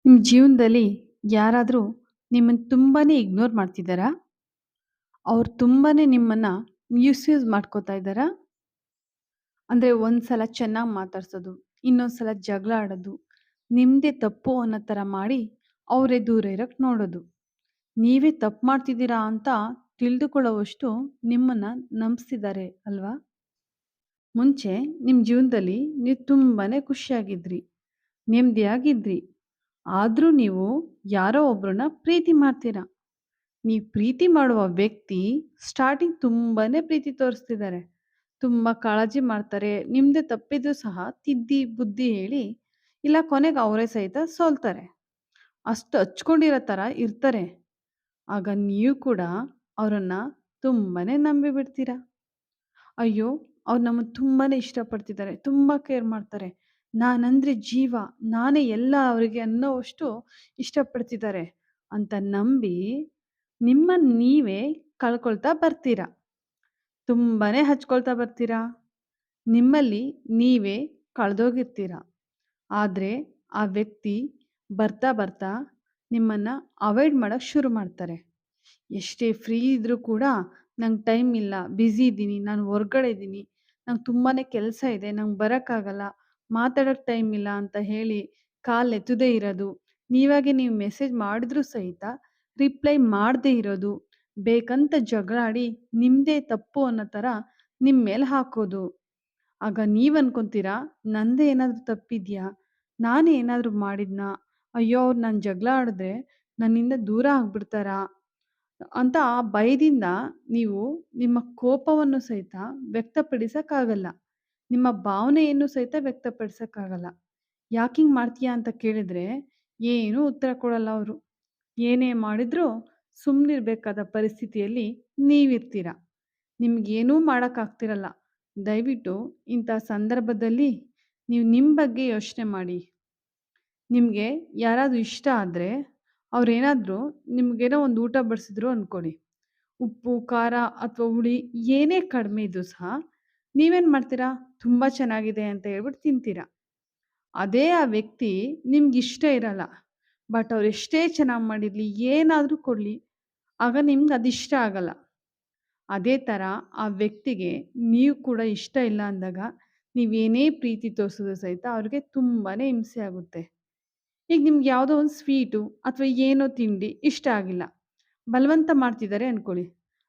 ನಿಮ್ಮ ಜೀವನದಲ್ಲಿ ಯಾರಾದರೂ ನಿಮ್ಮನ್ನು ತುಂಬಾನೇ ಇಗ್ನೋರ್ ಮಾಡ್ತಿದ್ದಾರಾ? ಅವ್ರು ತುಂಬಾನೇ ನಿಮ್ಮನ್ನ ಮಿಸ್‌ಯೂಸ್ ಮಾಡ್ಕೋತಾ ಇದ್ದಾರಾ? ಅಂದ್ರೆ ಒಂದ್ಸಲ ಚೆನ್ನಾಗಿ ಮಾತಾಡ್ಸೋದು, ಇನ್ನೊಂದ್ಸಲ ಜಗಳ ಆಡೋದು, ನಿಮ್ದೇ ತಪ್ಪು ಅನ್ನೋ ಥರ ಮಾಡಿ ಅವರೇ ದೂರ ಇರಕ್ಕೆ ನೋಡೋದು. ನೀವೇ ತಪ್ಪು ಮಾಡ್ತಿದ್ದೀರಾ ಅಂತ ತಿಳಿದುಕೊಳ್ಳುವಷ್ಟು ನಿಮ್ಮನ್ನ ನಂಬಿಸ್ತಿದ್ದಾರೆ ಅಲ್ವಾ? ಮುಂಚೆ ನಿಮ್ಮ ಜೀವನದಲ್ಲಿ ನೀವು ತುಂಬಾನೇ ಖುಷಿಯಾಗಿದ್ರಿ, ನೆಮ್ಮದಿಯಾಗಿದ್ರಿ. ಆದ್ರೂ ನೀವು ಯಾರೋ ಒಬ್ರನ್ನ ಪ್ರೀತಿ ಮಾಡ್ತೀರಾ. ನೀವು ಪ್ರೀತಿ ಮಾಡುವ ವ್ಯಕ್ತಿ ಸ್ಟಾರ್ಟಿಂಗ್ ತುಂಬಾನೇ ಪ್ರೀತಿ ತೋರಿಸ್ತಿದ್ದಾರೆ. ತುಂಬ ಕಾಳಜಿ ಮಾಡ್ತಾರೆ. ನಿಮ್ದೇ ತಪ್ಪಿದ್ರೂ ಸಹ ತಿದ್ದಿ ಬುದ್ಧಿ ಹೇಳಿ, ಇಲ್ಲ ಕೊನೆಗೆ ಅವರೇ ಸಹಿತ ಸೋಲ್ತಾರೆ. ಅಷ್ಟು ಹಚ್ಕೊಂಡಿರೋ ಥರ ಇರ್ತಾರೆ. ಆಗ ನೀವು ಕೂಡ ಅವರನ್ನ ತುಂಬಾನೇ ನಂಬಿ ಬಿಡ್ತೀರಾ. ಅಯ್ಯೋ! ಅವ್ರು ನಮ್ಮನ್ನ ತುಂಬಾನೇ ಇಷ್ಟಪಡ್ತಿದ್ದಾರೆ. ತುಂಬ ಕೇರ್ ಮಾಡ್ತಾರೆ. ನಾನಂದ್ರೆ ಜೀವ. ನಾನೇ ಎಲ್ಲ ಅವರಿಗೆ ಅನ್ನೋವಷ್ಟು ಇಷ್ಟಪಡ್ತಿದ್ದಾರೆ ಅಂತ ನಂಬಿ ನಿಮ್ಮನ್ನ ನೀವೇ ಕಳ್ಕೊಳ್ತಾ ಬರ್ತೀರಾ. ತುಂಬಾನೇ ಹಚ್ಕೊಳ್ತಾ ಬರ್ತೀರಾ. ನಿಮ್ಮಲ್ಲಿ ನೀವೇ ಕಳೆದೋಗಿರ್ತೀರ. ಆದ್ರೆ ಆ ವ್ಯಕ್ತಿ ಬರ್ತಾ ಬರ್ತಾ ನಿಮ್ಮನ್ನ ಅವಾಯ್ಡ್ ಮಾಡಕ್ ಶುರು ಮಾಡ್ತಾರೆ. ಎಷ್ಟೇ ಫ್ರೀ ಇದ್ರೂ ಕೂಡ ನಂಗೆ ಟೈಮ್ ಇಲ್ಲ, ಬ್ಯುಸಿ ಇದ್ದೀನಿ, ನಾನು ಹೊರ್ಗಡೆ ಇದ್ದೀನಿ, ನಂಗೆ ತುಂಬಾನೇ ಕೆಲಸ ಇದೆ, ನಂಗೆ ಬರೋಕ್ಕಾಗಲ್ಲ, ಮಾತಾಡೋಕ್ಕೆ ಟೈಮ್ ಇಲ್ಲ ಅಂತ ಹೇಳಿ ಕಾಲ್ ಎತ್ತದೇ ಇರೋದು, ನೀವಾಗೆ ನೀವು ಮೆಸೇಜ್ ಮಾಡಿದ್ರೂ ಸಹಿತ ರಿಪ್ಲೈ ಮಾಡದೇ ಇರೋದು, ಬೇಕಂತ ಜಗಳ ಆಡಿ ನಿಮ್ಮದೇ ತಪ್ಪು ಅನ್ನೋ ಥರ ನಿಮ್ಮ ಮೇಲೆ ಹಾಕೋದು. ಆಗ ನೀವು ಅನ್ಕೊಂತೀರಾ, ನಂದೇ ಏನಾದರೂ ತಪ್ಪಿದೆಯಾ? ನಾನೇ ಏನಾದರೂ ಮಾಡಿದ್ನಾ? ಅಯ್ಯೋ! ಅವ್ರು ನಾನು ಜಗಳ ಆಡಿದ್ರೆ ನನ್ನಿಂದ ದೂರ ಆಗ್ಬಿಡ್ತಾರಾ? ಅಂತ ಆ ಭಯದಿಂದ ನೀವು ನಿಮ್ಮ ಕೋಪವನ್ನು ಸಹಿತ ವ್ಯಕ್ತಪಡಿಸಕ್ಕಾಗಲ್ಲ. ನಿಮ್ಮ ಭಾವನೆಯನ್ನು ಸಹಿತ ವ್ಯಕ್ತಪಡಿಸಕ್ಕಾಗಲ್ಲ. ಯಾಕಿಂಗ್ ಮಾಡ್ತೀಯಾ ಅಂತ ಕೇಳಿದ್ರೆ ಏನೂ ಉತ್ತರ ಕೊಡಲ್ಲ ಅವರು. ಏನೇ ಮಾಡಿದ್ರೂ ಸುಮ್ಮನಿರ್ಬೇಕಾದ ಪರಿಸ್ಥಿತಿಯಲ್ಲಿ ನೀವಿರ್ತೀರ. ನಿಮ್ಗೇನೂ ಮಾಡೋಕ್ಕಾಗ್ತಿರಲ್ಲ. ದಯವಿಟ್ಟು ಇಂಥ ಸಂದರ್ಭದಲ್ಲಿ ನೀವು ನಿಮ್ಮ ಬಗ್ಗೆ ಯೋಚನೆ ಮಾಡಿ. ನಿಮಗೆ ಯಾರಾದರೂ ಇಷ್ಟ ಆದರೆ ಅವರೇನಾದರೂ ನಿಮಗೇನೋ ಒಂದು ಊಟ ಬಡಿಸಿದ್ರು ಅಂದ್ಕೊಳ್ಳಿ. ಉಪ್ಪು, ಖಾರ ಅಥವಾ ಹುಳಿ ಏನೇ ಕಡಿಮೆ ಇದ್ರೂ ಸಹ ನೀವೇನು ಮಾಡ್ತೀರಾ? ತುಂಬ ಚೆನ್ನಾಗಿದೆ ಅಂತ ಹೇಳ್ಬಿಟ್ಟು ತಿಂತೀರಾ. ಅದೇ ಆ ವ್ಯಕ್ತಿ ನಿಮ್ಗಿಷ್ಟ ಇರಲ್ಲ. ಬಟ್ ಅವ್ರು ಎಷ್ಟೇ ಚೆನ್ನಾಗಿ ಮಾಡಿರಲಿ, ಏನಾದರೂ ಕೊಡಲಿ, ಆಗ ನಿಮ್ಗೆ ಅದಿಷ್ಟ ಆಗಲ್ಲ. ಅದೇ ಥರ ಆ ವ್ಯಕ್ತಿಗೆ ನೀವು ಕೂಡ ಇಷ್ಟ ಇಲ್ಲ ಅಂದಾಗ ನೀವೇನೇ ಪ್ರೀತಿ ತೋರಿಸಿದ್ರು ಸಹಿತ ಅವ್ರಿಗೆ ತುಂಬಾನೇ ಹಿಂಸೆ ಆಗುತ್ತೆ. ಈಗ ನಿಮ್ಗೆ ಯಾವುದೋ ಒಂದು ಸ್ವೀಟು ಅಥವಾ ಏನೋ ತಿಂಡಿ ಇಷ್ಟ ಆಗಿಲ್ಲ. ಬಲವಂತ ಮಾಡ್ತಿದ್ದಾರೆ ಅನ್ಕೊಳ್ಳಿ.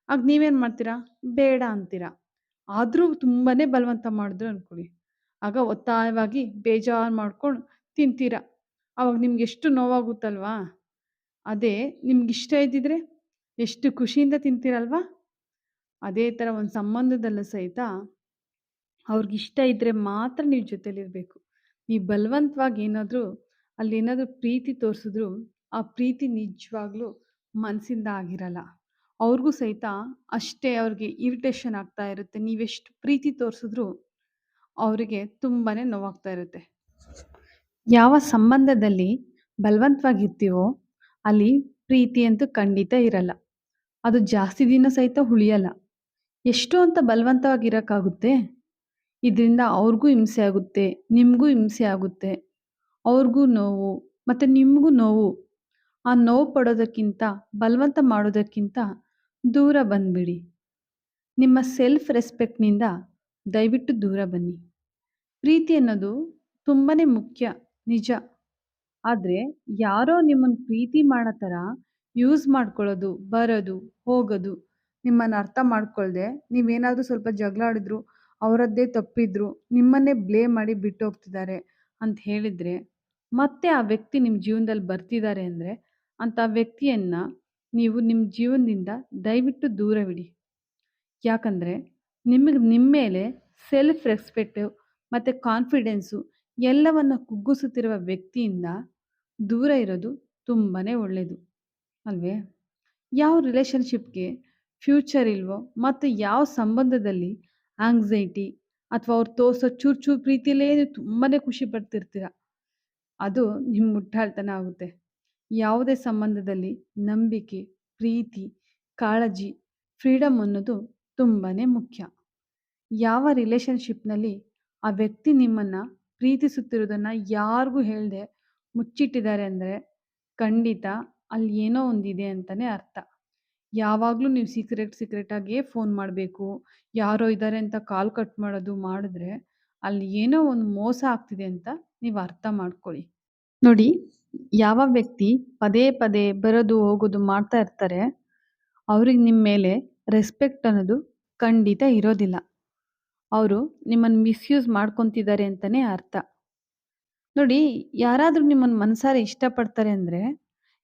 ಆಗ ನೀವೇನು ಮಾಡ್ತೀರಾ? ಬೇಡ ಅಂತೀರಾ. ಆದರೂ ತುಂಬಾನೇ ಬಲವಂತ ಮಾಡಿದ್ರು ಅನ್ಕೊಳ್ಳಿ. ಆಗ ಒತ್ತಾಯವಾಗಿ ಬೇಜಾರು ಮಾಡ್ಕೊಂಡು ತಿಂತೀರಾ. ಆವಾಗ ನಿಮ್ಗೆ ಎಷ್ಟು ನೋವಾಗುತ್ತಲ್ವಾ? ಅದೇ ನಿಮ್ಗಿಷ್ಟ ಇದ್ದಿದ್ರೆ ಎಷ್ಟು ಖುಷಿಯಿಂದ ತಿಂತೀರಲ್ವಾ? ಅದೇ ಥರ ಒಂದು ಸಂಬಂಧದಲ್ಲೂ ಸಹಿತ ಅವ್ರಿಗಿಷ್ಟ ಇದ್ದರೆ ಮಾತ್ರ ನೀವು ಜೊತೆಲಿರಬೇಕು. ನೀವು ಬಲವಂತವಾಗಿ ಏನಾದರೂ ಅಲ್ಲೇನಾದರೂ ಪ್ರೀತಿ ತೋರಿಸಿದ್ರು, ಆ ಪ್ರೀತಿ ನಿಜವಾಗ್ಲೂ ಮನಸ್ಸಿಂದ ಆಗಿರಲ್ಲ. ಅವ್ರಿಗೂ ಸಹಿತ ಅಷ್ಟೇ ಅವ್ರಿಗೆ ಇರಿಟೇಷನ್ ಆಗ್ತಾ ಇರುತ್ತೆ. ನೀವೆಷ್ಟು ಪ್ರೀತಿ ತೋರಿಸಿದ್ರು ಅವರಿಗೆ ತುಂಬಾನೇ ನೋವಾಗ್ತಾ ಇರುತ್ತೆ. ಯಾವ ಸಂಬಂಧದಲ್ಲಿ ಬಲವಂತವಾಗಿರ್ತೀವೋ ಅಲ್ಲಿ ಪ್ರೀತಿ ಅಂತೂ ಖಂಡಿತ ಇರಲ್ಲ. ಅದು ಜಾಸ್ತಿ ದಿನ ಸಹಿತ ಉಳಿಯಲ್ಲ. ಎಷ್ಟು ಅಂತ ಬಲವಂತವಾಗಿರೋಕ್ಕಾಗುತ್ತೆ? ಇದರಿಂದ ಅವ್ರಿಗೂ ಹಿಂಸೆ ಆಗುತ್ತೆ, ನಿಮಗೂ ಹಿಂಸೆ ಆಗುತ್ತೆ. ಅವ್ರಿಗೂ ನೋವು, ಮತ್ತೆ ನಿಮಗೂ ನೋವು. ಆ ನೋವು ಪಡೋದಕ್ಕಿಂತ, ಬಲವಂತ ಮಾಡೋದಕ್ಕಿಂತ ದೂರ ಬಂದ್ಬಿಡಿ. ನಿಮ್ಮ ಸೆಲ್ಫ್ ರೆಸ್ಪೆಕ್ಟ್‌ನಿಂದ ದಯವಿಟ್ಟು ದೂರ ಬನ್ನಿ. ಪ್ರೀತಿ ಅನ್ನೋದು ತುಂಬಾನೇ ಮುಖ್ಯ, ನಿಜ. ಆದ್ರೆ ಯಾರೋ ನಿಮ್ಮನ್ನ ಪ್ರೀತಿ ಮಾಡೋ ಥರ ಯೂಸ್ ಮಾಡ್ಕೊಳ್ಳೋದು, ಬರೋದು, ಹೋಗೋದು, ನಿಮ್ಮನ್ನ ಅರ್ಥ ಮಾಡ್ಕೊಳ್ದೆ ನೀವೇನಾದ್ರೂ ಸ್ವಲ್ಪ ಜಗಳ ಆಡಿದ್ರು, ಅವರದ್ದೇ ತಪ್ಪಿದ್ರು, ನಿಮ್ಮನ್ನೇ ಬ್ಲೇಮ್ ಮಾಡಿ ಬಿಟ್ಟು ಹೋಗ್ತಿದ್ದಾರೆ ಅಂತ ಹೇಳಿದ್ರೆ, ಮತ್ತೆ ಆ ವ್ಯಕ್ತಿ ನಿಮ್ಮ ಜೀವನದಲ್ಲಿ ಬರ್ತಿದ್ದಾರೆ ಅಂದರೆ, ಅಂಥ ವ್ಯಕ್ತಿಯನ್ನ ನೀವು ನಿಮ್ಮ ಜೀವನದಿಂದ ದಯವಿಟ್ಟು ದೂರವಿಡಿ. ಯಾಕಂದ್ರೆ ನಿಮಗೆ ನಿಮ್ಮ ಮೇಲೆ ಸೆಲ್ಫ್ ರೆಸ್ಪೆಕ್ಟು ಮತ್ತು ಕಾನ್ಫಿಡೆನ್ಸು ಎಲ್ಲವನ್ನು ಕುಗ್ಗಿಸುತ್ತಿರುವ ವ್ಯಕ್ತಿಯಿಂದ ದೂರ ಇರೋದು ತುಂಬಾನೇ ಒಳ್ಳೆಯದು ಅಲ್ವೇ? ಯಾವ ರಿಲೇಶನ್‌ಶಿಪ್‌ಗೆ ಫ್ಯೂಚರ್ ಇಲ್ವೋ ಮತ್ತು ಯಾವ ಸಂಬಂಧದಲ್ಲಿ ಆಂಗ್ಸೈಟಿ ಅಥವಾ ಅವ್ರು ತೋರಿಸೋ ಚೂರು ಚೂರು ಪ್ರೀತಿಲೇ ನೀವು ತುಂಬಾನೇ ಖುಷಿ ಪಡ್ತಿರ್ತೀರ. ಅದು ನಿಮ್ಮ ಮುಟ್ಟಾಳ್ತನ ಆಗುತ್ತೆ. ಯಾವುದೇ ಸಂಬಂಧದಲ್ಲಿ ನಂಬಿಕೆ, ಪ್ರೀತಿ, ಕಾಳಜಿ, ಫ್ರೀಡಮ್ ಅನ್ನೋದು ತುಂಬಾನೇ ಮುಖ್ಯ. ಯಾವ ರಿಲೇಶನ್‌ಶಿಪ್‌ನಲ್ಲಿ ಆ ವ್ಯಕ್ತಿ ನಿಮ್ಮನ್ನ ಪ್ರೀತಿಸುತ್ತಿರೋದನ್ನ ಯಾರಿಗೂ ಹೇಳ್ದೆ ಮುಚ್ಚಿಟ್ಟಿದ್ದಾರೆ ಅಂದರೆ ಖಂಡಿತ ಅಲ್ಲಿ ಏನೋ ಒಂದಿದೆ ಅಂತಲೇ ಅರ್ಥ. ಯಾವಾಗಲೂ ನೀವು ಸೀಕ್ರೆಟಾಗಿಯೇ ಫೋನ್ ಮಾಡಬೇಕು, ಯಾರೋ ಇದ್ದಾರೆ ಅಂತ ಕಾಲ್ ಕಟ್ ಮಾಡೋದು ಮಾಡಿದ್ರೆ ಅಲ್ಲಿ ಏನೋ ಒಂದು ಮೋಸ ಆಗ್ತಿದೆ ಅಂತ ನೀವು ಅರ್ಥ ಮಾಡ್ಕೊಳ್ಳಿ. ನೋಡಿ, ಯಾವ ವ್ಯಕ್ತಿ ಪದೇ ಪದೇ ಬರೋದು ಹೋಗೋದು ಮಾಡ್ತಾ ಇರ್ತಾರೆ, ಅವ್ರಿಗೆ ನಿಮ್ಮ ಮೇಲೆ ರೆಸ್ಪೆಕ್ಟ್ ಅನ್ನೋದು ಖಂಡಿತ ಇರೋದಿಲ್ಲ. ಅವರು ನಿಮ್ಮನ್ನು ಮಿಸ್‌ಯೂಸ್ ಮಾಡ್ಕೊತಿದ್ದಾರೆ ಅಂತಲೇ ಅರ್ಥ. ನೋಡಿ, ಯಾರಾದರೂ ನಿಮ್ಮನ್ನು ಮನಸಾರೆ ಇಷ್ಟಪಡ್ತಾರೆ ಅಂದರೆ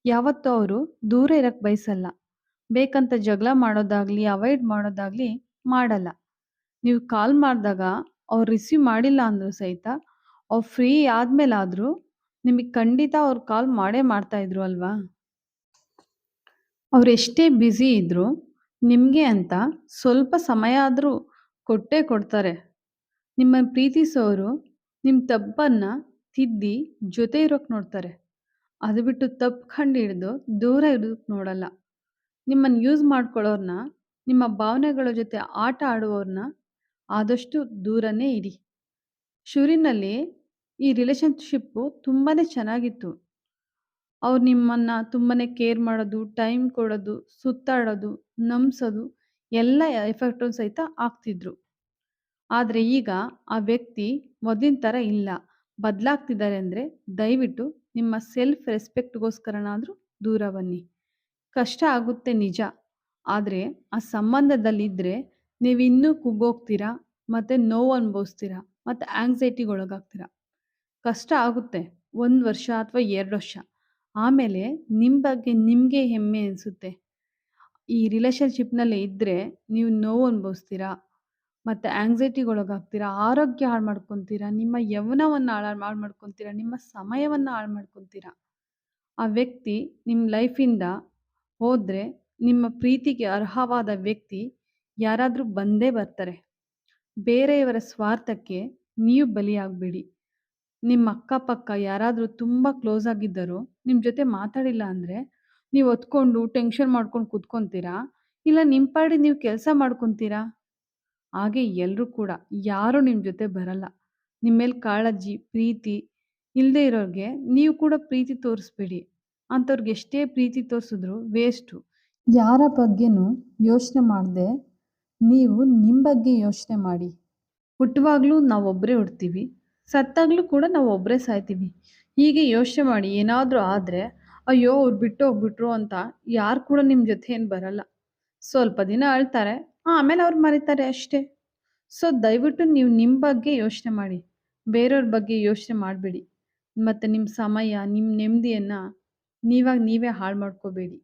ಯಾವತ್ತೂ ಅವರು ದೂರ ಇರಕ್ಕೆ ಬಯಸಲ್ಲ. ಬೇಕಂತ ಜಗಳ ಮಾಡೋದಾಗ್ಲಿ, ಅವಾಯ್ಡ್ ಮಾಡೋದಾಗ್ಲಿ ಮಾಡಲ್ಲ. ನೀವು ಕಾಲ್ ಮಾಡಿದಾಗ ಅವ್ರು ರಿಸೀವ್ ಮಾಡಿಲ್ಲ ಅಂದರೂ ಸಹಿತ ಅವ್ರು ಫ್ರೀ ಆದಮೇಲಾದರೂ ನಿಮಗೆ ಖಂಡಿತ ಅವ್ರು ಕಾಲ್ ಮಾಡೇ ಮಾಡ್ತಾಯಿದ್ರು ಅಲ್ವಾ? ಅವರೆಷ್ಟೇ ಬ್ಯುಸಿ ಇದ್ದರೂ ನಿಮಗೆ ಅಂತ ಸ್ವಲ್ಪ ಸಮಯ ಆದರೂ ಕೊಟ್ಟೇ ಕೊಡ್ತಾರೆ. ನಿಮ್ಮನ್ನು ಪ್ರೀತಿಸೋರು ನಿಮ್ಮ ತಪ್ಪನ್ನು ತಿದ್ದಿ ಜೊತೆ ಇರೋಕ್ಕೆ ನೋಡ್ತಾರೆ. ಅದು ಬಿಟ್ಟು ತಪ್ಪು ಕಂಡುಹಿಡಿದು ದೂರ ಇರೋದಕ್ಕೆ ನೋಡಲ್ಲ. ನಿಮ್ಮನ್ನು ಯೂಸ್ ಮಾಡ್ಕೊಳ್ಳೋರ್ನ, ನಿಮ್ಮ ಭಾವನೆಗಳ ಜೊತೆ ಆಟ ಆಡುವವ್ರನ್ನ ಆದಷ್ಟು ದೂರನೇ ಇಡಿ. ಶುರುವಿನಲ್ಲಿ ಈ ರಿಲೇಶನ್‌ಶಿಪ್ಪು ತುಂಬಾ ಚೆನ್ನಾಗಿತ್ತು. ಅವ್ರು ನಿಮ್ಮನ್ನು ತುಂಬಾ ಕೇರ್ ಮಾಡೋದು, ಟೈಮ್ ಕೊಡೋದು, ಸುತ್ತಾಡೋದು, ನಂಬಿಸೋದು ಎಲ್ಲ ಎಫರ್ಟು ಸಹಿತ ಹಾಕ್ತಿದ್ರು. ಆದರೆ ಈಗ ಆ ವ್ಯಕ್ತಿ ಮೊದಲಿನ ಥರ ಇಲ್ಲ. ಬದಲಾಗ್ತಿದ್ದಾರೆ ಅಂದರೆ ದಯವಿಟ್ಟು ನಿಮ್ಮ ಸೆಲ್ಫ್ ರೆಸ್ಪೆಕ್ಟ್‌ಗೋಸ್ಕರನಾದರೂ ದೂರ ಬನ್ನಿ. ಕಷ್ಟ ಆಗುತ್ತೆ ನಿಜ. ಆದರೆ ಆ ಸಂಬಂಧದಲ್ಲಿದ್ದರೆ ನೀವಿನ್ನೂ ಕುಗ್ಗೋಗ್ತೀರಾ, ಮತ್ತು ನೋವು ಅನುಭವಿಸ್ತೀರಾ, ಮತ್ತು ಆಂಗ್ಸೈಟಿಗೆ ಒಳಗಾಗ್ತೀರಾ. ಕಷ್ಟ ಆಗುತ್ತೆ 1 ವರ್ಷ ಅಥವಾ 2 ವರ್ಷ. ಆಮೇಲೆ ನಿಮ್ಮ ಬಗ್ಗೆ ನಿಮಗೆ ಹೆಮ್ಮೆ ಅನಿಸುತ್ತೆ. ಈ ರಿಲೇಶನ್‌ಶಿಪ್‌ನಲ್ಲೇ ಇದ್ದರೆ ನೀವು ನೋವು ಅನುಭವಿಸ್ತೀರಾ, ಮತ್ತು ಆಂಗ್ಸೈಟಿಗೆ ಒಳಗಾಗ್ತೀರಾ, ಆರೋಗ್ಯ ಹಾಳು ಮಾಡ್ಕೊತೀರಾ, ನಿಮ್ಮ ಯೌವನವನ್ನು ಹಾಳು ಮಾಡ್ಕೊತೀರಾ, ನಿಮ್ಮ ಸಮಯವನ್ನು ಹಾಳು ಮಾಡ್ಕೊತೀರಾ. ಆ ವ್ಯಕ್ತಿ ನಿಮ್ಮ ಲೈಫಿಂದ ಹೋದರೆ ನಿಮ್ಮ ಪ್ರೀತಿಗೆ ಅರ್ಹವಾದ ವ್ಯಕ್ತಿ ಯಾರಾದರೂ ಬಂದೇ ಬರ್ತಾರೆ. ಬೇರೆಯವರ ಸ್ವಾರ್ಥಕ್ಕೆ ನೀವು ಬಲಿಯಾಗಬೇಡಿ. ನಿಮ್ಮ ಅಕ್ಕಪಕ್ಕ ಯಾರಾದರೂ ತುಂಬ ಕ್ಲೋಸ್ ಆಗಿದ್ದರೂ ನಿಮ್ಮ ಜೊತೆ ಮಾತಾಡಿಲ್ಲ ಅಂದರೆ ನೀವು ಹೊತ್ಕೊಂಡು ಟೆನ್ಷನ್ ಮಾಡ್ಕೊಂಡು ಕೂತ್ಕೊತೀರಾ, ಇಲ್ಲ ನಿಮ್ಮ ಪಾಡಿಗೆ ನೀವು ಕೆಲಸ ಮಾಡ್ಕೊತೀರಾ. ಹಾಗೆ ಎಲ್ಲರೂ ಕೂಡ ಯಾರೂ ನಿಮ್ಮ ಜೊತೆ ಬರಲ್ಲ. ನಿಮ್ಮ ಮೇಲೆ ಕಾಳಜಿ, ಪ್ರೀತಿ ಇಲ್ಲದೆ ಇರೋರಿಗೆ ನೀವು ಕೂಡ ಪ್ರೀತಿ ತೋರಿಸ್ಬೇಡಿ. ಅಂಥವ್ರಿಗೆ ಎಷ್ಟೇ ಪ್ರೀತಿ ತೋರಿಸಿದ್ರು ವೇಸ್ಟು. ಯಾರ ಬಗ್ಗೆನೂ ಯೋಚನೆ ಮಾಡದೆ ನೀವು ನಿಮ್ಮ ಬಗ್ಗೆ ಯೋಚನೆ ಮಾಡಿ. ಹುಟ್ಟುವಾಗಲೂ ನಾವೊಬ್ಬರೇ ಹುಡ್ತೀವಿ, ಸತ್ತಾಗಲೂ ಕೂಡ ನಾವೊಬ್ಬರೇ ಸಾಯ್ತೀವಿ. ಹೀಗೆ ಯೋಚನೆ ಮಾಡಿ ಏನಾದರೂ ಆದರೆ ಅಯ್ಯೋ ಅವ್ರು ಬಿಟ್ಟು ಹೋಗ್ಬಿಟ್ರು ಅಂತ ಯಾರು ಕೂಡ ನಿಮ್ಮ ಜೊತೆ ಏನು ಬರಲ್ಲ. ಸ್ವಲ್ಪ ದಿನ ಅಳ್ತಾರೆ, ಆಮೇಲೆ ಅವ್ರು ಮರೀತಾರೆ ಅಷ್ಟೇ. ಸೊ ದಯವಿಟ್ಟು ನೀವು ನಿಮ್ಮ ಬಗ್ಗೆ ಯೋಚನೆ ಮಾಡಿ, ಬೇರೆಯವ್ರ ಬಗ್ಗೆ ಯೋಚನೆ ಮಾಡಬೇಡಿ. ಮತ್ತು ನಿಮ್ಮ ಸಮಯ, ನಿಮ್ಮ ನೆಮ್ಮದಿಯನ್ನು ನೀವೇ ಹಾಳು ಮಾಡ್ಕೋಬೇಡಿ.